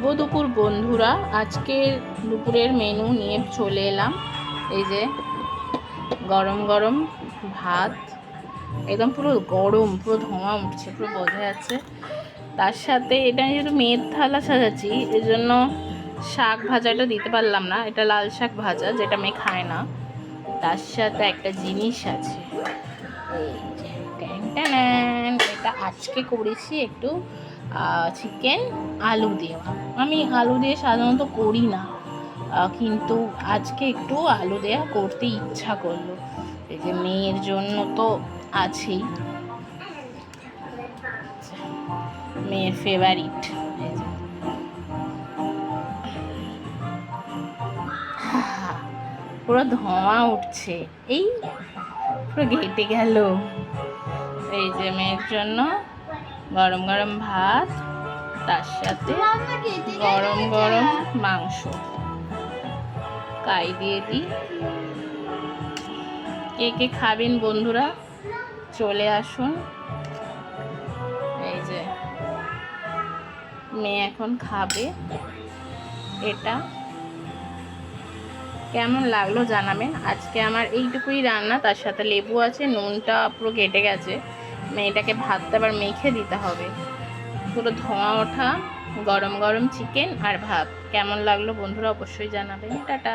শুভ দুপুর বন্ধুরা। আজকে দুপুরের মেনু নিয়ে চলে এলাম। এই যে গরম গরম ভাত, একদম পুরো গরম, পুরো ধোঁয়া উঠছে, পুরো বোঝা যাচ্ছে। তার সাথে এটা যেহেতু মেয়ের থালা সাজাচ্ছি, এই জন্য শাক ভাজাটা দিতে পারলাম না। এটা লাল শাক ভাজা, যেটা মেয়ে খায় না। তার সাথে একটা জিনিস আছে, এই যে এটা আজকে করেছি একটু চিকেন আলু দেওয়া। আমি আলু দিয়ে সাধারণত করি না, কিন্তু আজকে একটু আলু দেওয়া করতে ইচ্ছা করলো। এই যে মেয়ের জন্য তো আছেই, মেয়ের ফেভারিট। পুরো ধোঁয়া উঠছে, এই পুরো ঘেটে গেল। এই যে মেয়ের জন্য গরম গরম ভাত, তার সাথে গরম গরম মাংস। কাই দিয়ে দিই। কে কে খাবেন বন্ধুরা চলে আসুন। এই যে মেয়ে এখন খাবে। এটা কেমন লাগলো জানাবেন। আজকে আমার এইটুকুই রান্না, তার সাথে লেবু আছে, নুনটা পুরো কেটে গেছে। মেয়েটাকে ভাতটা আবার মেখে দিতে হবে। পুরো ধোঁয়া ওঠা গরম গরম চিকেন আর ভাত। কেমন লাগলো বন্ধুরা অবশ্যই জানাবেন। টাটা।